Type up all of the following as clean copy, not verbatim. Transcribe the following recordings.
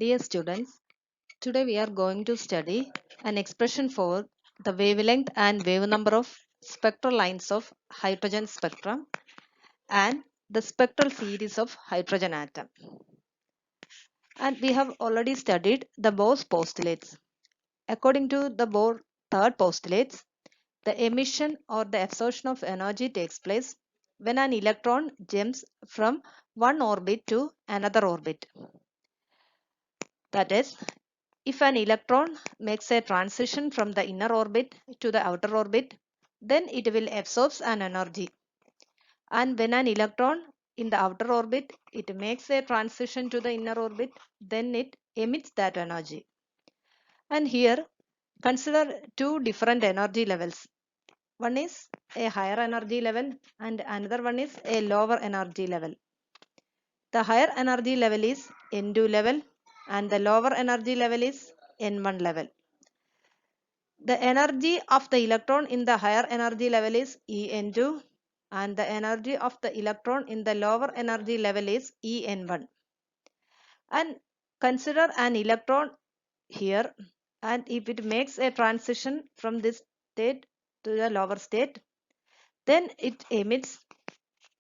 Dear students, today we are going to study an expression for the wavelength and wave number of spectral lines of hydrogen spectrum and the spectral series of hydrogen atom. And we have already studied the Bohr's postulates. According to the Bohr third postulates, the emission or the absorption of energy takes place when an electron jumps from one orbit to another orbit. That is, if an electron makes a transition from the inner orbit to the outer orbit, then it will absorb an energy. And when an electron in the outer orbit, it makes a transition to the inner orbit, then it emits that energy. And here, consider two different energy levels. One is a higher energy level and another one is a lower energy level. The higher energy level is N2 level and the lower energy level is N1 level. The energy of the electron in the higher energy level is En2 and the energy of the electron in the lower energy level is En1. And consider an electron here, and if it makes a transition from this state to the lower state, then it emits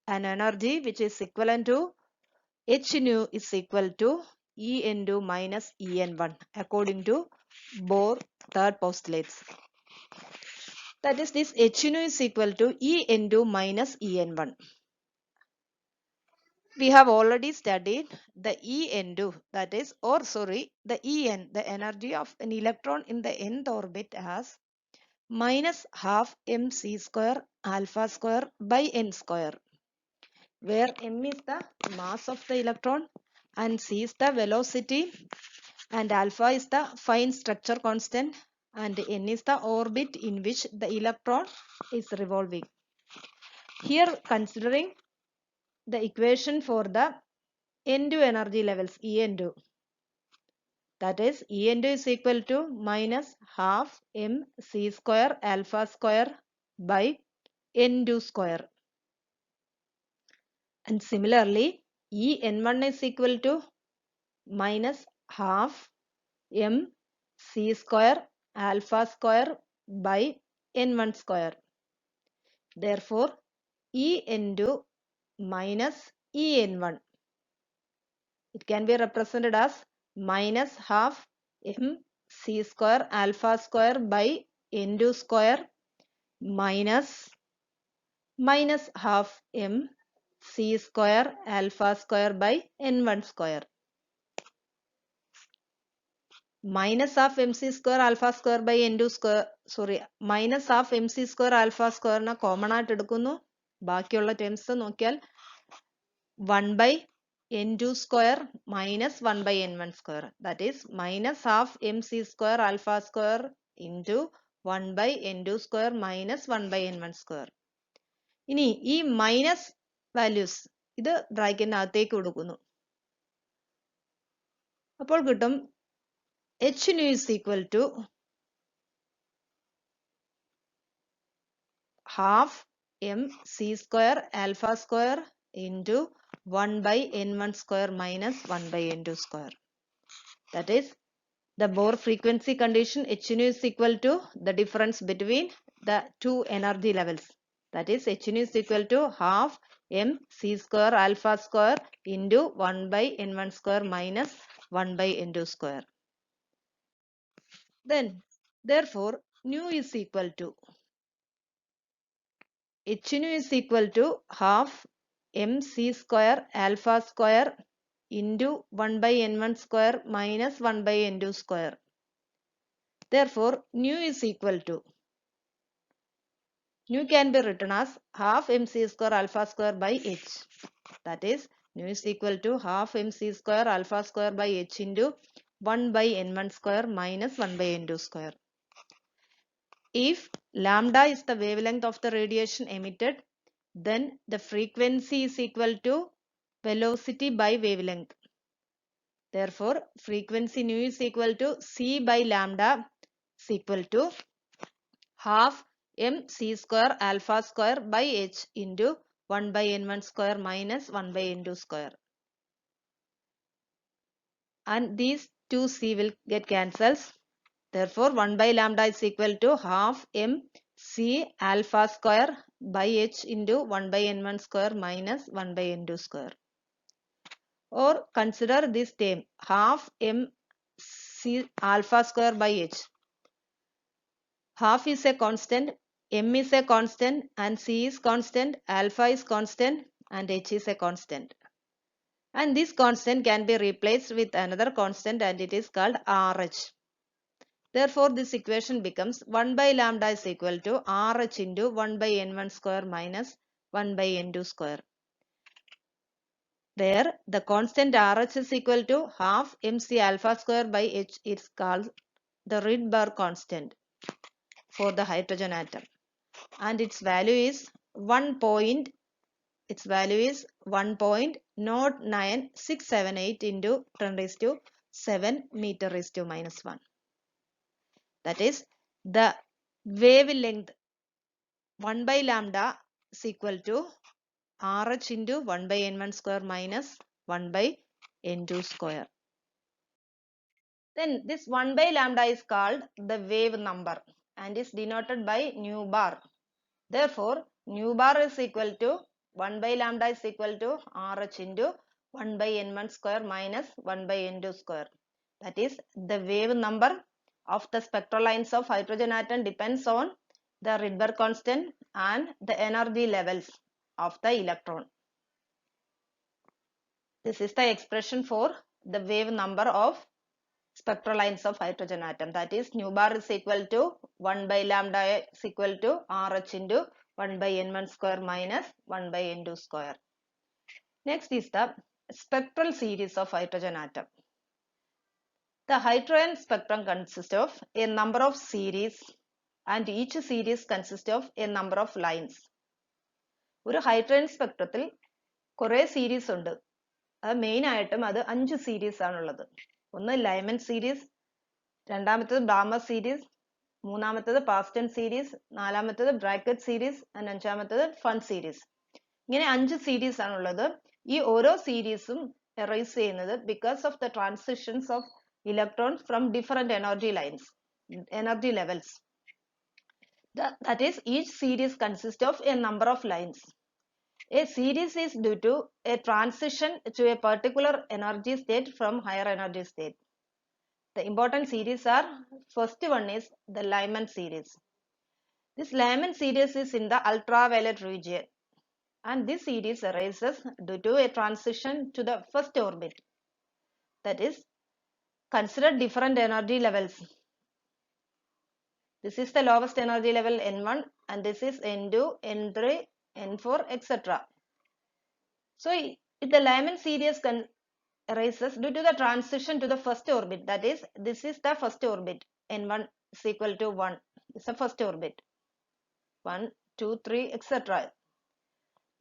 an energy which is equivalent to H nu is equal to En2 minus En1 according to Bohr third postulates. That is, this H nu is equal to En2 minus En1. We have already studied the En2, that is, the En, the energy of an electron in the nth orbit as minus half mc square alpha square by n square, where m is the mass of the electron and c is the velocity and alpha is the fine structure constant and n is the orbit in which the electron is revolving. Here, considering the equation for the N2 energy levels, En2, that is En2 is equal to minus half mc square alpha square by N2 square. And similarly, En1 is equal to minus half mc square alpha square by N1 square. Therefore, En2 minus En1, it can be represented as minus half mc square alpha square by N2 square minus half mc square alpha square by N1 square. Minus half mc square alpha square by N2 square, minus half mc square alpha square na common ആയിട്ട് എടുക്കുന്നു. ബാക്കിയുള്ള terms നോക്കിയാൽ 1 by N2 square minus 1 by N1 square, that is minus half mc square alpha square into 1 by N2 square minus 1 by N1 square. ഇനി ഈ minus values ഇത് ബ്രാക്കറ്റിനകത്തേക്ക് കൊടുക്കുന്നു. അപ്പോൾ കിട്ടും H nu is equal to half mc square alpha square into 1 by N1 square minus 1 by N2 square. That is, the Bohr frequency condition H nu is equal to the difference between the two energy levels. That is, H nu is equal to half mc square alpha square into 1 by N1 square minus 1 by N2 square. Then, therefore, nu is equal to H nu is equal to half mc square alpha square into 1 by N1 square minus 1 by N2 square. Therefore, nu is equal to, nu can be written as half mc square alpha square by h. That is, nu is equal to half mc square alpha square by h into 1 by N1 square minus 1 by N2 square. If lambda is the wavelength of the radiation emitted, then the frequency is equal to velocity by wavelength. Therefore, frequency nu is equal to c by lambda is equal to half mc square alpha square by h into 1 by N1 square minus 1 by N2 square. and these 2c will get cancelled. Therefore 1 by lambda is equal to half mc alpha square by h into 1 by n1 square minus 1 by n2 square. Or consider this term half mc alpha square by h. Half is a constant, m is a constant, and c is constant, alpha is constant, and h is a constant. And this constant can be replaced with another constant, and it is called RH. Therefore, this equation becomes 1 by lambda is equal to RH into 1 by n1 square minus 1 by n2 square. Where the constant RH is equal to half mc alpha square by h is called the Rydberg constant for the hydrogen atom. And its value is 1.09678 into 10 raised to 7 meter raised to minus 1. That is, the wavelength 1 by lambda is equal to RH into 1 by n1 square minus 1 by n2 square. Then this 1 by lambda is called the wave number and is denoted by nu bar. Therefore, nu bar is equal to 1 by lambda is equal to RH into 1 by n1 square minus 1 by n2 square. That is, the wave number of the spectral lines of hydrogen atom depends on the Rydberg constant and the energy levels of the electron. This is the expression for the wave number of spectral lines of hydrogen atom. That is, nu bar is equal to 1 by lambda is equal to RH into 1 by n1 square minus 1 by n2 square. Next is the spectral series of hydrogen atom. The hydrogen spectrum consists of a number of series and each series consists of a number of lines. ഒരു hydrogen സ്പെക്ട്രത്തിൽ കുറേ series ഉണ്ട്. അത് main ആയിട്ടും അത് 5 series ആണുള്ളത്. ഒന്ന് Lyman series, രണ്ടാമത്തേത് Balmer series, മൂന്നാമത്തേത് പാസ്റ്റൺ സീരീസ്, നാലാമത്തേത് ബ്രാക്കറ്റ് സീരീസ്, അഞ്ചാമത്തേത് ഫൺ സീരീസ്. ഇങ്ങനെ 5 സീരീസ് ആണുള്ളത്. ഈ ഓരോ സീരീസും എറേസ് ചെയ്യുന്നത് because of the transitions of electrons from different energy levels. That is, each series consists of a number of lines. A series is due to a transition to a particular energy state from higher energy state. The important series are, first one is the Lyman series. This Lyman series is in the ultraviolet region, and this series arises due to a transition to the first orbit. That is, consider different energy levels. This is the lowest energy level N1 and this is N2, N3, N4, etc. So, if the Lyman series arises due to the transition to the first orbit, that is, this is the first orbit, N1 is equal to 1, this is the first orbit, 1, 2, 3, etc.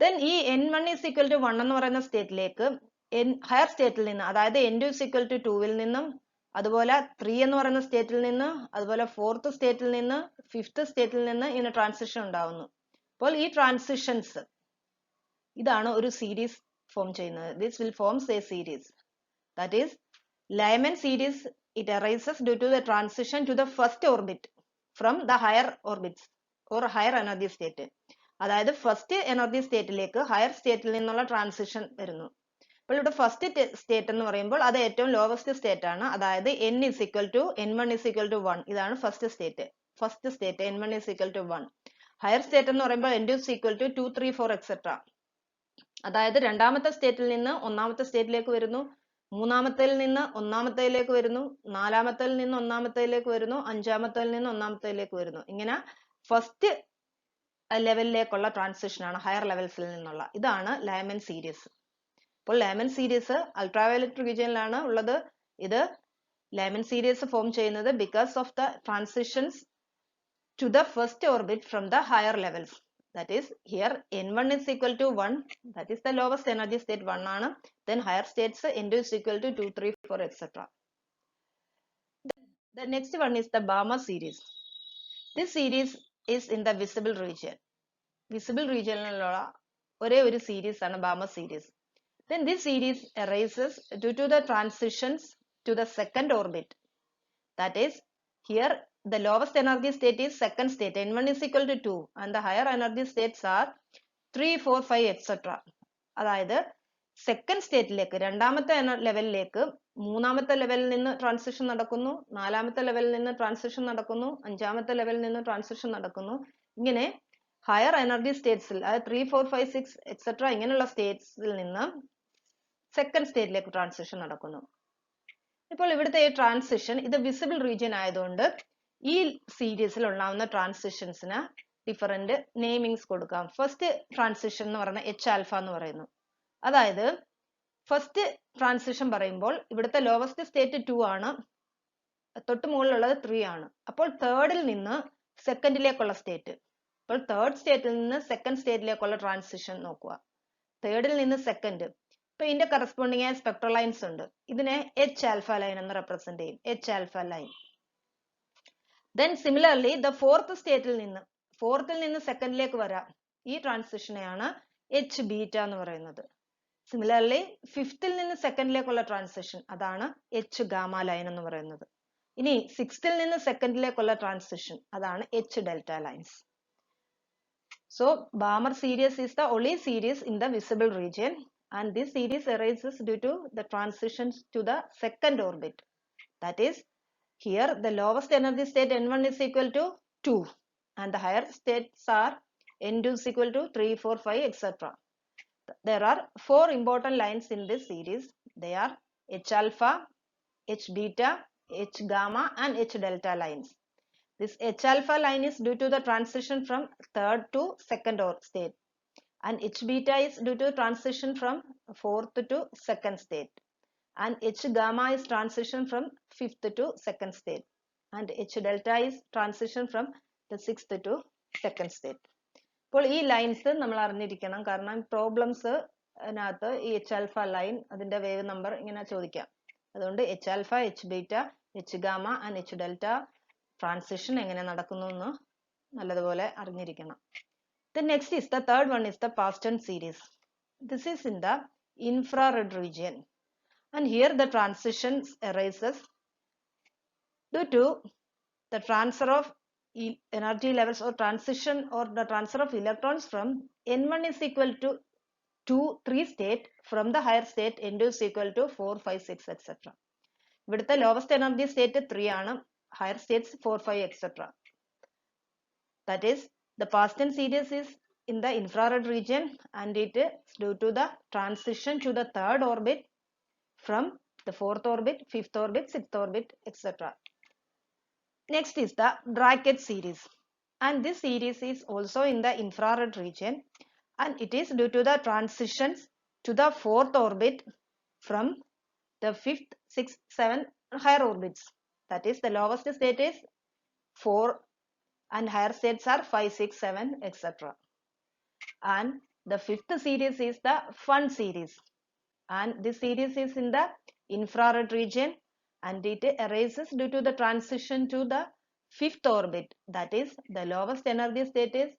Then, N1 is equal to 1 എന്ന് പറയുന്ന സ്റ്റേറ്റിലേക്ക് higher സ്റ്റേറ്റിൽ നിന്ന്, അതായത് N2 is equal to 2 ൽ നിന്നും, അതുപോലെ 3 എന്ന് പറയുന്ന സ്റ്റേറ്റിൽ നിന്ന്, അതുപോലെ 4th സ്റ്റേറ്റിൽ നിന്ന്, 5th സ്റ്റേറ്റിൽ നിന്ന് ഇങ്ങനെ ട്രാൻസിഷൻ ഉണ്ടാവുന്നു. അപ്പോൾ ഈ ട്രാൻസിഷൻസ് ഇതാണ് ഒരു സീരീസ് ഫോം ചെയ്യുന്നത്. This will forms A series. That is Lyman series. It arises due to the transition to the first orbit from the higher orbits or higher energy state. അതായത് first energy സ്റ്റേറ്റിലേക്ക് higher സ്റ്റേറ്റിൽ നിന്നുള്ള transition വരുന്നു. അപ്പോൾ ഇവിടെ first state എന്ന് പറയുമ്പോൾ അത് ഏറ്റവും ലോവസ്റ്റ് സ്റ്റേറ്റ് ആണ്. അതായത് n is equal to n1 is equal to 1. ഇതാണ് first state. First state n1 is equal to 1. Higher state എന്ന് പറയുമ്പോൾ n2 is equal to 2, 3, 4 etc. അതായത് രണ്ടാമത്തെ സ്റ്റേറ്റിൽ നിന്ന് ഒന്നാമത്തെ സ്റ്റേറ്റിലേക്ക് വരുന്നു, മൂന്നാമത്തേൽ നിന്ന് ഒന്നാമത്തേലേക്ക് വരുന്നു, നാലാമത്തേൽ നിന്ന് ഒന്നാമത്തേലേക്ക് വരുന്നു, അഞ്ചാമത്തേൽ നിന്ന് ഒന്നാമത്തേലേക്ക് വരുന്നു. ഇങ്ങനെ ഫസ്റ്റ് ലെവലിലേക്കുള്ള ട്രാൻസിഷൻ ആണ് ഹയർ ലെവൽസിൽ നിന്നുള്ള. ഇതാണ് Lyman സീരീസ്. അപ്പോൾ Lyman സീരീസ് അൾട്രാവയലറ്റ് റീജിയനിലാണ് ഉള്ളത്. ഇത് Lyman സീരീസ് ഫോം ചെയ്യുന്നത് because of the transitions to the first orbit from the higher levels. That is, here n1 is equal to 1, that is the lowest energy state 1 ആണ്. Then higher states n2 is equal to 2, 3, 4 etc. The next one is the Balmer series. This series is in the visible region. Visible region ലുള്ള ഒരേ ഒരു series ആണ് Balmer series. Then this series arises due to the transitions to the second orbit. That is, here the lowest energy state is second state, n1 is equal to 2, and the higher energy states are 3, 4, 5, etc. അതായത് second സ്റ്റേറ്റിലേക്ക് രണ്ടാമത്തെ ലെവലിലേക്ക് മൂന്നാമത്തെ ലെവലിൽ നിന്ന് transition നടക്കുന്നു, നാലാമത്തെ ലെവലിൽ നിന്ന് ട്രാൻസിഷൻ നടക്കുന്നു, അഞ്ചാമത്തെ ലെവലിൽ നിന്ന് ട്രാൻസിഷൻ നടക്കുന്നു. ഇങ്ങനെ ഹയർ എനർജി സ്റ്റേറ്റ്സിൽ അതായത് 3, 4, 5, 6 എക്സെട്ര ഇങ്ങനെയുള്ള സ്റ്റേറ്റ്സിൽ നിന്ന് സെക്കൻഡ് സ്റ്റേറ്റിലേക്ക് ട്രാൻസിഷൻ നടക്കുന്നു. ഇപ്പോൾ ഇവിടുത്തെ ഈ ട്രാൻസിഷൻ ഇത് വിസിബിൾ റീജിയൻ ആയതുകൊണ്ട് ഈ സീരീസിൽ ഉണ്ടാവുന്ന ട്രാൻസിഷൻസിന് ഡിഫറെന്റ് നെയിമിങ്സ് കൊടുക്കാം. ഫസ്റ്റ് ട്രാൻസിഷൻ എന്ന് പറയുന്നത് എച്ച് ആൽഫ എന്ന് പറയുന്നു. അതായത് ഫസ്റ്റ് ട്രാൻസിഷൻ പറയുമ്പോൾ ഇവിടുത്തെ ലോവസ്റ്റ് സ്റ്റേറ്റ് 2 ആണ്, തൊട്ട് മുകളിലുള്ളത് 3 ആണ്. അപ്പോൾ തേർഡിൽ നിന്ന് സെക്കൻഡിലേക്കുള്ള സ്റ്റേറ്റ്, അപ്പോൾ തേർഡ് സ്റ്റേറ്റിൽ നിന്ന് സെക്കൻഡ് സ്റ്റേറ്റിലേക്കുള്ള ട്രാൻസിഷൻ നോക്കുക. തേർഡിൽ നിന്ന് സെക്കൻഡ്, ഇപ്പൊ ഇതിന്റെ കറസ്പോണ്ടിങ് ആയ സ്പെക്ട്രൽ ലൈൻസ് ഉണ്ട്. ഇതിനെ എച്ച് ആൽഫ ലൈൻ എന്ന് റെപ്രസെന്റ് ചെയ്യും, H alpha line. Then similarly the fourth സ്റ്റേറ്റിൽ നിന്ന് സെക്കൻഡിലേക്ക് വരാം, ഈ ട്രാൻസിഷനെയാണ് എച്ച് ബീറ്റ എന്ന് പറയുന്നത്. സിമിലർലി ഫിഫ്ത്തിൽ നിന്ന് സെക്കൻഡിലേക്കുള്ള ട്രാൻസിഷൻ അതാണ് എച്ച് ഗാമ ലൈൻ എന്ന് പറയുന്നത്. ഇനി സിക്സ്ത്തിൽ നിന്ന് സെക്കൻഡിലേക്കുള്ള ട്രാൻസിഷൻ അതാണ് H delta lines. So Balmer series is the only series in the visible region, and this series arises due to the transitions to the second orbit. That is, here the lowest energy state n1 is equal to 2 and the higher states are n2 is equal to 3, 4, 5, etc. There are 4 important lines in this series. They are H alpha, H beta, H gamma and H delta lines. This H alpha line is due to the transition from third to second state, and H beta is due to transition from fourth to second state, and H gamma is transition from fifth to second state, and H delta is transition from the sixth to second state. അപ്പോൾ ഈ lines നമ്മൾ അറിഞ്ഞിരിക്കണം, കാരണം problems അതിനകത്ത് ഈ H alpha line അതിന്റെ wave number ഇങ്ങനെ ചോദിക്കാം. അതുകൊണ്ട് H alpha, H beta, H gamma and H delta transition എങ്ങനെ നടക്കുന്നു എന്ന് നല്ലതുപോലെ അറിഞ്ഞിരിക്കണം. The next is the third one is the Paston series. This is in the infrared region, and here the transitions arises due to the transfer of energy levels or transition or the transfer of electrons from n1 is equal to 2, 3 state from the higher state n2 is equal to 4, 5, 6 etc. ഇവിടുത്തെ lowest energy state 3 ആണ്, higher states 4, 5 etc. That is, the Paston series is in the infrared region and it is due to the transition to the third orbit from the fourth orbit, fifth orbit, sixth orbit etc. Next is the Brackett series, and this series is also in the infrared region and it is due to the transitions to the fourth orbit from the fifth, sixth, seventh higher orbits. That is, the lowest state is 4 and higher states are 5, 6, 7 etc. And the fifth series is the Fun series, and this series is in the infrared region and it arises due to the transition to the fifth orbit. That is, the lowest energy state is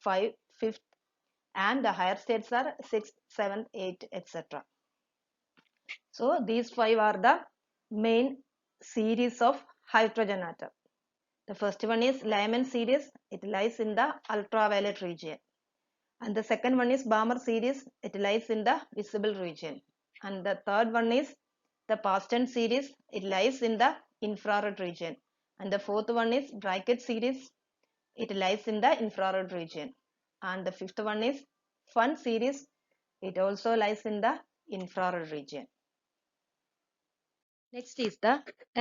5, 5th and the higher states are 6th, 7th, 8th etc. So these 5 are the main series of hydrogen atom. The first one is Lyman series, it lies in the ultraviolet region, and the second one is Balmer series, it lies in the visible region, and the third one is the Paston series, it lies in the infrared region, and the fourth one is Brackett series, it lies in the infrared region, and the fifth one is Fun series, it also lies in the infrared region. Next is the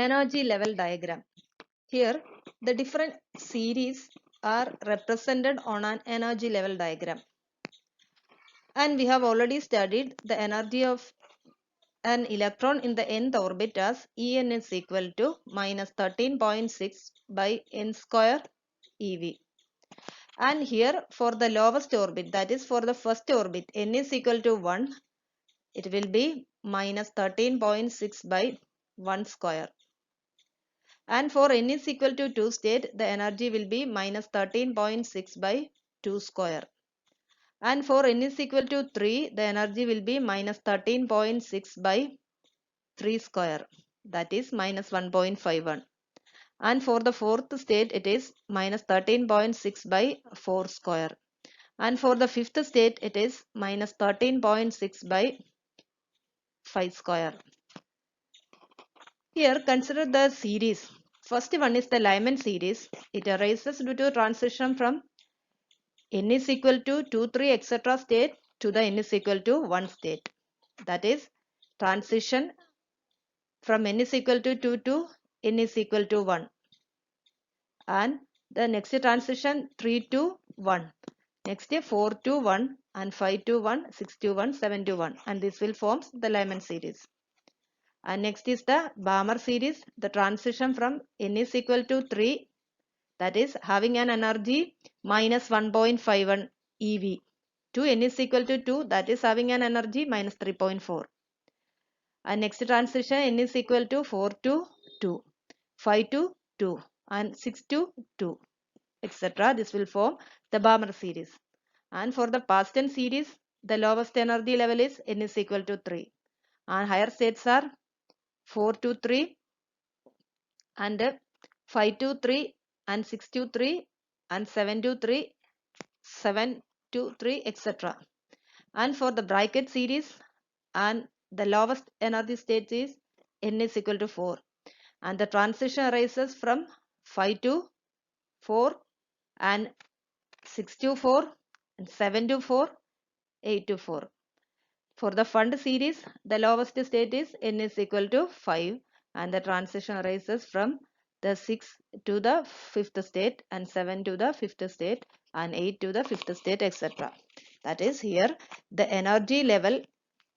energy level diagram. Here the different series are represented on an energy level diagram, and we have already studied the energy of an electron in the nth orbit as En is equal to minus 13.6 by n square eV, and here for the lowest orbit, that is for the first orbit, n is equal to 1, it will be minus 13.6 by 1 square. And for n is equal to 2 state, the energy will be minus 13.6 by 2 square. And for n is equal to 3, the energy will be minus 13.6 by 3 square. that is minus 1.51. And for the fourth state, it is minus 13.6 by 4 square. And for the fifth state, it is minus 13.6 by 5 square. Here, consider the series. First one is the Lyman series. It arises due to transition from n is equal to 2, 3, etc. state to the n is equal to 1 state. That is transition from n is equal to 2 to n is equal to 1. And the next transition 3 to 1. Next 4 to 1 and 5 to 1, 6 to 1, 7 to 1. And this will form the Lyman series. And next is the Balmer series. The transition from n is equal to 3, that is having an energy minus 1.51 eV, to n is equal to 2, that is having an energy minus 3.4. And next transition n is equal to 4 to 2, 5 to 2 and 6 to 2, etc. This will form the Balmer series. And for the past tense series, the lowest energy level is n is equal to 3. And higher states are 4 to 3 and 5 to 3 and 6 to 3 and 7 to 3, 7 to 3, etc. And for the bracket series, and the lowest energy state is n is equal to 4. And the transition arises from 5 to 4 and 6 to 4 and 7 to 4, 8 to 4. For the fund series, the lowest state is n is equal to 5 and the transition arises from the 6 to the 5th state and 7 to the 5th state and 8 to the 5th state, etc. That is, here the energy level,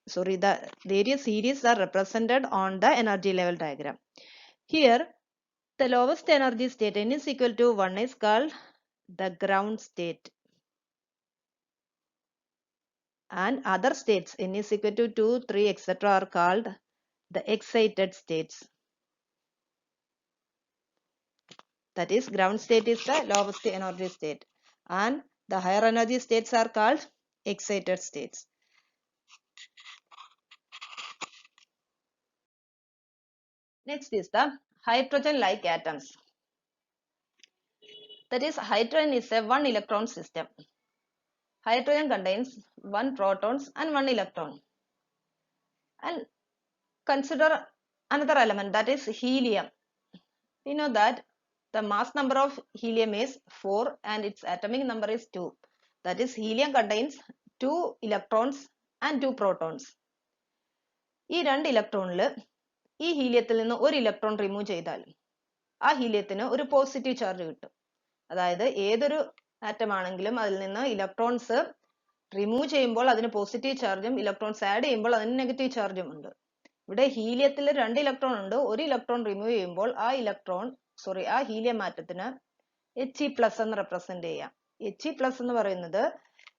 the various series are represented on the energy level diagram. Here the lowest energy state n is equal to 1 is called the ground state. And other states n is equal to 2, 3, etc. are called the excited states. That is, ground state is the lowest energy state and the higher energy states are called excited states. Next is the hydrogen-like atoms. That is, hydrogen is a one electron system. Hydrogen contains 1 protons and 1 electron. And consider another element, that is helium. We know that the mass number of helium is 4 and its atomic number is 2. That is, helium contains 2 electrons and 2 protons. ഈ 2 ഇലക്ട്രോണിൽ ഈ ഹീലിയത്തിൽ നിന്ന് ഒരു electron remove ചെയ്താൽ ആ ഹീലിയത്തിന് ഒരു positive charge കിട്ടും. അതായത് ഏതൊരു ആറ്റം ആണെങ്കിലും അതിൽ നിന്ന് ഇലക്ട്രോൺസ് റിമൂവ് ചെയ്യുമ്പോൾ അതിന് പോസിറ്റീവ് ചാർജും ഇലക്ട്രോൺസ് ആഡ് ചെയ്യുമ്പോൾ അതിന് നെഗറ്റീവ് ചാർജും ഉണ്ട്. ഇവിടെ ഹീലിയത്തിൽ 2 ഇലക്ട്രോൺ ഉണ്ട്. ഒരു ഇലക്ട്രോൺ റിമൂവ് ചെയ്യുമ്പോൾ ആ ഹീലിയം ആറ്റത്തിന് He+ എന്ന് റെപ്രസെന്റ് ചെയ്യാം. He+ എന്ന് പറയുന്നത്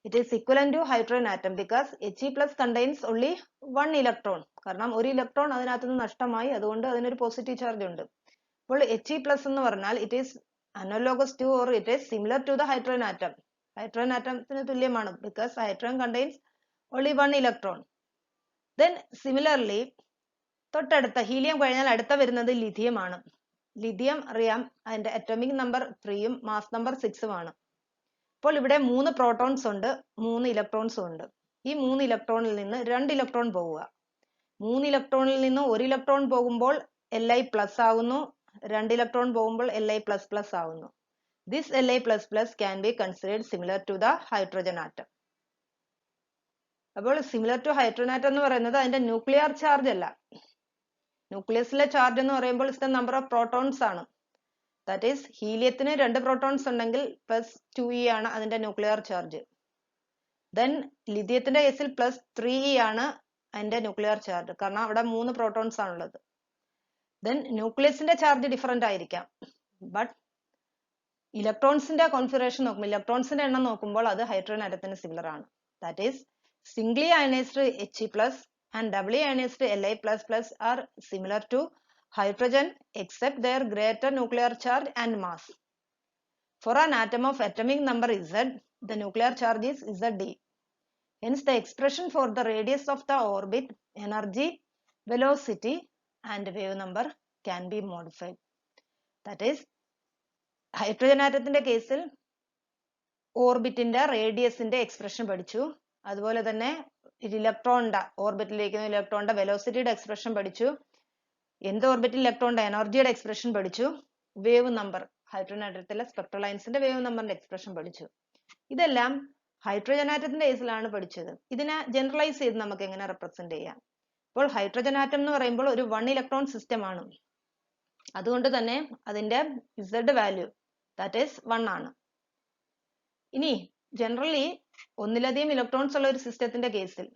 it is equivalent to hydrogen atom because He+ contains only 1 electron. കാരണം ഒരു ഇലക്ട്രോൺ അതിനകത്ത് നിന്ന് നഷ്ടമായി, അതുകൊണ്ട് അതിനൊരു പോസിറ്റീവ് ചാർജ് ഉണ്ട്. അപ്പോൾ He+ എന്ന് പറഞ്ഞാൽ it is analogous to or it is similar to the hydrogen atom. Hydrogen ആറ്റത്തിന് തുല്യമാണ് because hydrogen contains only 1 electron. Then similarly, തൊട്ടടുത്ത ഹീലിയം കഴിഞ്ഞാൽ അടുത്ത വരുന്നത് ലിഥിയം ആണ്. ലിഥിയം അറിയാം, അതിന്റെ അറ്റോമിക് നമ്പർ 3ഉം മാസ് നമ്പർ 6ഉം ആണ്. അപ്പോൾ ഇവിടെ 3 പ്രോട്ടോൺസ് ഉണ്ട്, 3 ഇലക്ട്രോൺസും ഉണ്ട്. ഈ 3 ഇലക്ട്രോണിൽ നിന്ന് 2 ഇലക്ട്രോൺ പോവുക. 3 ഇലക്ട്രോണിൽ നിന്ന് 1 ഇലക്ട്രോൺ പോകുമ്പോൾ Li+ ആകുന്നു, 2 ഇലക്ട്രോൺ പോകുമ്പോൾ Li++ ആകുന്നു. This Li++ can be considered similar to the hydrogen atom. അപ്പോൾ സിമിലർ ടു ഹൈഡ്രോജൻ ആറ്റം എന്ന് പറയുന്നത് അതിന്റെ ന്യൂക്ലിയർ ചാർജ് അല്ല. ന്യൂക്ലിയസിലെ ചാർജ് എന്ന് പറയുമ്പോൾ is the number of protons ആണ്. ദാറ്റ് ഈസ് ഹീലിയത്തിന് 2 പ്രോട്ടോൺസ് ഉണ്ടെങ്കിൽ +2e ആണ് അതിന്റെ ന്യൂക്ലിയർ ചാർജ്. ദെൻ ലിഥിയത്തിന്റെ കേസിൽ +3e ആണ് അതിന്റെ ന്യൂക്ലിയർ ചാർജ്, കാരണം അവിടെ 3 പ്രോട്ടോൺസ് ആണുള്ളത്. ദെൻ ന്യൂക്ലിയസിന്റെ ചാർജ് ഡിഫറെന്റ് ആയിരിക്കാം, ബട്ട് ഇലക്ട്രോൺസിന്റെ കോൺഫിഗറേഷൻ നോക്കുമ്പോൾ, ഇലക്ട്രോൺസിന്റെ എണ്ണം നോക്കുമ്പോൾ അത് ഹൈഡ്രോജൻ ആറ്റത്തിന് സിമിലർ ആണ്. That is singly ionized He+ and doubly ionized Li++ are similar to hydrogen except their greater nuclear charge and mass. For an atom of atomic number Z, the nuclear charge is Zd. Hence, the expression for the radius of the orbit, energy, velocity and wave number can be modified. That is, hydrogen atomത്തിന്റെ കേസിൽ ഓർബിറ്റിന്റെ റേഡിയസിന്റെ expression പഠിച്ചു. അതുപോലെ തന്നെ ഇലക്ട്രോണിന്റെ ഓർബിറ്റിലിരിക്കുന്ന ഇലക്ട്രോണിന്റെ വെലോസിറ്റിയുടെ expression പഠിച്ചു. എന്ത് ഓർബിറ്റിൽ ഇലക്ട്രോണിന്റെ എനർജിയുടെ എക്സ്പ്രഷൻ പഠിച്ചു. വേവ് നമ്പർ, ഹൈഡ്രജൻ ആറ്റത്തിലെ സ്പെക്ട്രൽ ലൈൻസിന്റെ വേവ് നമ്പറിന്റെ എക്സ്പ്രഷൻ പഠിച്ചു. ഇതെല്ലാം ഹൈഡ്രജൻ ആറ്റത്തിന്റെ കേസിലാണ് പഠിച്ചത്. ഇതിനെ ജനറലൈസ് ചെയ്ത് നമുക്ക് എങ്ങനെ റെപ്രസെന്റ് ചെയ്യാം? ഇപ്പോൾ ഹൈഡ്രജൻ ആറ്റം എന്ന് പറയുമ്പോൾ ഒരു 1 ഇലക്ട്രോൺ സിസ്റ്റം ആണ്. അതുകൊണ്ട് തന്നെ അതിന്റെ Z വാല്യൂ ദാറ്റ് ഈസ് 1 ആണ്. ഇനി ജനറലി ഒന്നിലധികം ഇലക്ട്രോൺസ് ഉള്ള ഒരു സിസ്റ്റത്തിന്റെ കേസിൽ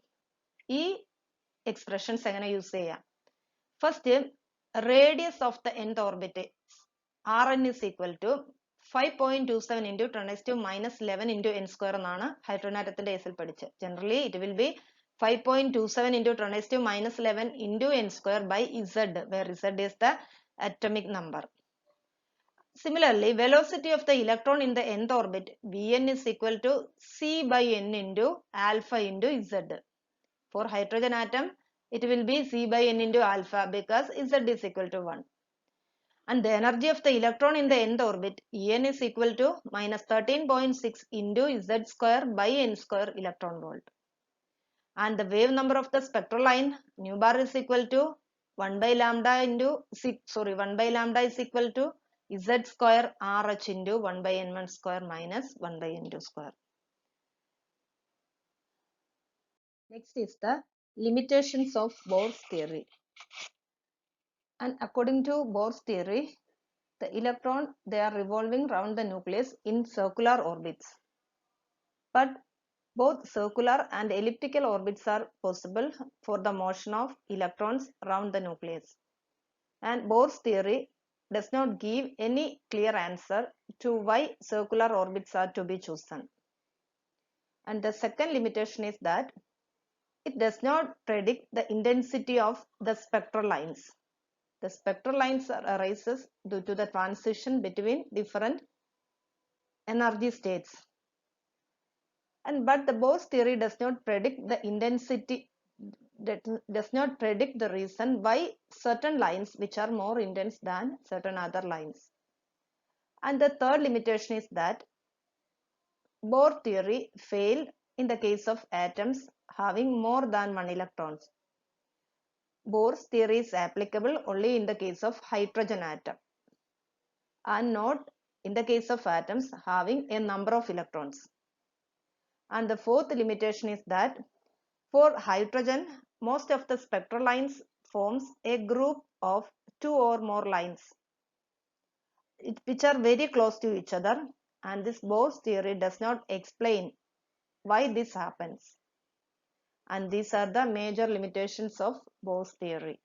ഈ എക്സ്പ്രഷൻസ് എങ്ങനെ യൂസ് ചെയ്യാം? First, radius of the nth orbit Rn is equal to 5.27 into 10⁻11 into n square എന്നാണ് ഹൈഡ്രജൻ ആറ്റത്തിന്റെ കേസിൽ പഠിച്ചത്. Generally it will be 5.27 into 10⁻11 into n square by Z, where Z is the atomic number. Similarly, velocity of the electron in the nth orbit Vn is equal to c by n into alpha into Z. For hydrogen atom, it will be c by n into alpha because Z is equal to 1. And the energy of the electron in the nth orbit En is equal to minus 13.6 into Z square by n square electron volt. And the wave number of the spectral line nu bar is equal to 1 by lambda is equal to Z square RH into 1 by n1 square minus 1 by n2 square. Next is the limitations of Bohr's theory. And according to Bohr's theory, the electron, they are revolving around the nucleus in circular orbits. But both circular and elliptical orbits are possible for the motion of electrons around the nucleus. And Bohr's theory does not give any clear answer to why circular orbits are to be chosen. And the second limitation is that it does not predict the intensity of the spectral lines. The spectral lines arises due to the transition between different energy states. But the Bohr's theory does not predict the intensity, does not predict the reason why certain lines which are more intense than certain other lines. And the third limitation is that Bohr theory failed in the case of atoms having more than 1 electrons. Bohr's theory is applicable only in the case of hydrogen atom and not in the case of atoms having a number of electrons. And the fourth limitation is that for hydrogen, most of the spectral lines forms a group of 2 or more lines which are very close to each other, and this Bohr's theory does not explain why this happens. And these are the major limitations of Bohr's theory.